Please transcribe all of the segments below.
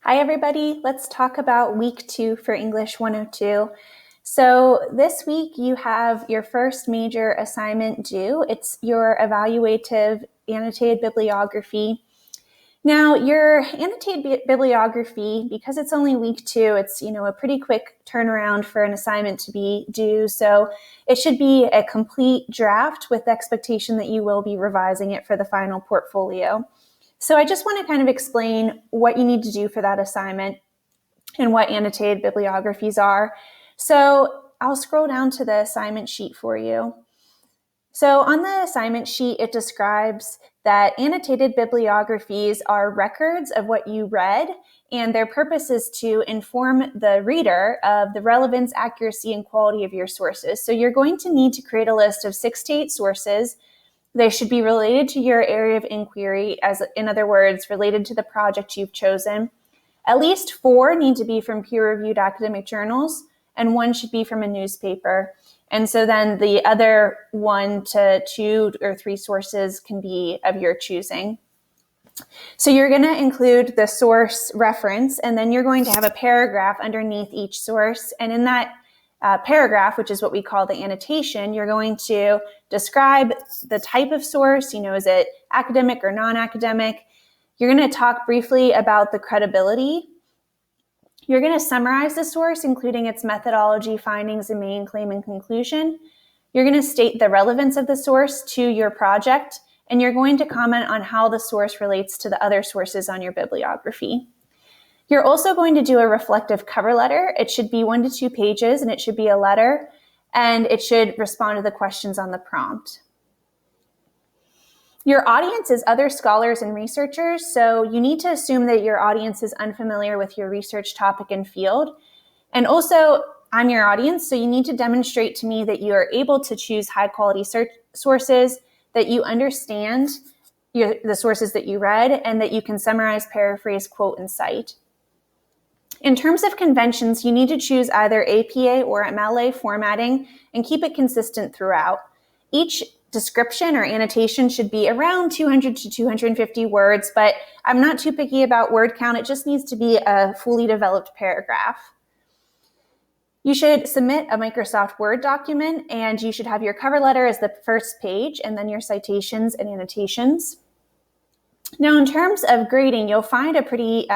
Hi, everybody. Let's talk about week 2 for English 102. So this week you have your first major assignment due. It's your evaluative annotated bibliography. Now, your annotated bibliography, because it's only week 2, it's a pretty quick turnaround for an assignment to be due. So it should be a complete draft with the expectation that you will be revising it for the final portfolio. So I just want to kind of explain what you need to do for that assignment and what annotated bibliographies are. So I'll scroll down to the assignment sheet for you. So on the assignment sheet, it describes that annotated bibliographies are records of what you read, and their purpose is to inform the reader of the relevance, accuracy, and quality of your sources. So you're going to need to create a list of 6 to 8 sources. They should be related to your area of inquiry, as in other words, related to the project you've chosen. At least 4 need to be from peer-reviewed academic journals, and 1 should be from a newspaper. And so then the other 1 to 2 or 3 sources can be of your choosing. So you're going to include the source reference, and then you're going to have a paragraph underneath each source. And in that paragraph, which is what we call the annotation, you're going to describe the type of source, is it academic or non-academic? You're going to talk briefly about the credibility. You're going to summarize the source, including its methodology, findings, and main claim and conclusion. You're going to state the relevance of the source to your project, and you're going to comment on how the source relates to the other sources on your bibliography. You're also going to do a reflective cover letter. It should be 1 to 2 pages, and it should be a letter, and it should respond to the questions on the prompt. Your audience is other scholars and researchers, so you need to assume that your audience is unfamiliar with your research topic and field. And also, I'm your audience, so you need to demonstrate to me that you are able to choose high-quality sources, that you understand the sources that you read, and that you can summarize, paraphrase, quote, and cite. In terms of conventions, you need to choose either APA or MLA formatting and keep it consistent throughout. Each description or annotation should be around 200 to 250 words, but I'm not too picky about word count. It just needs to be a fully developed paragraph. You should submit a Microsoft Word document, and you should have your cover letter as the first page and then your citations and annotations. Now, in terms of grading, you'll find a pretty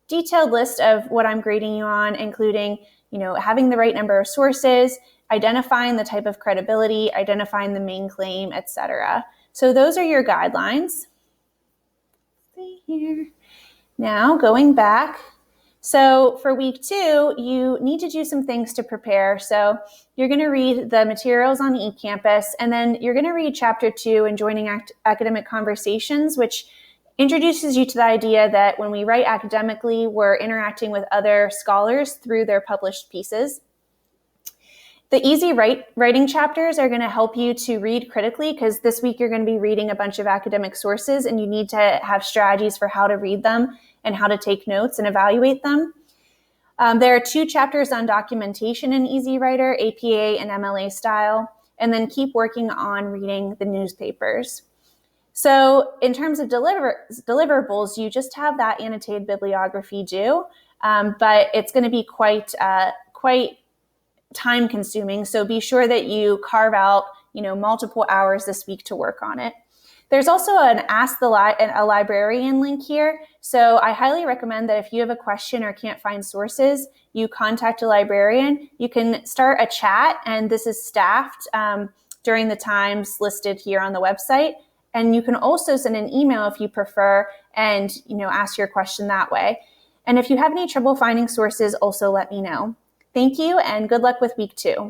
detailed list of what I'm grading you on, including, having the right number of sources, identifying the type of credibility, identifying the main claim, etc. So those are your guidelines. See here. Now, going back. So for week 2, you need to do some things to prepare. So you're going to read the materials on eCampus, and then you're going to read Chapter 2 in Joining Academic Conversations, which introduces you to the idea that when we write academically, we're interacting with other scholars through their published pieces. The easy writing chapters are going to help you to read critically, because this week you're going to be reading a bunch of academic sources, and you need to have strategies for how to read them and how to take notes and evaluate them. There are 2 chapters on documentation in Easy Writer, APA and MLA style, and then keep working on reading the newspapers. So in terms of deliverables, you just have that annotated bibliography due, but it's going to be quite time consuming. So be sure that you carve out, multiple hours this week to work on it. There's also an Ask a Librarian link here. So I highly recommend that if you have a question or can't find sources, you contact a librarian. You can start a chat, and this is staffed during the times listed here on the website. And you can also send an email if you prefer and, ask your question that way. And if you have any trouble finding sources, also let me know. Thank you, and good luck with week 2.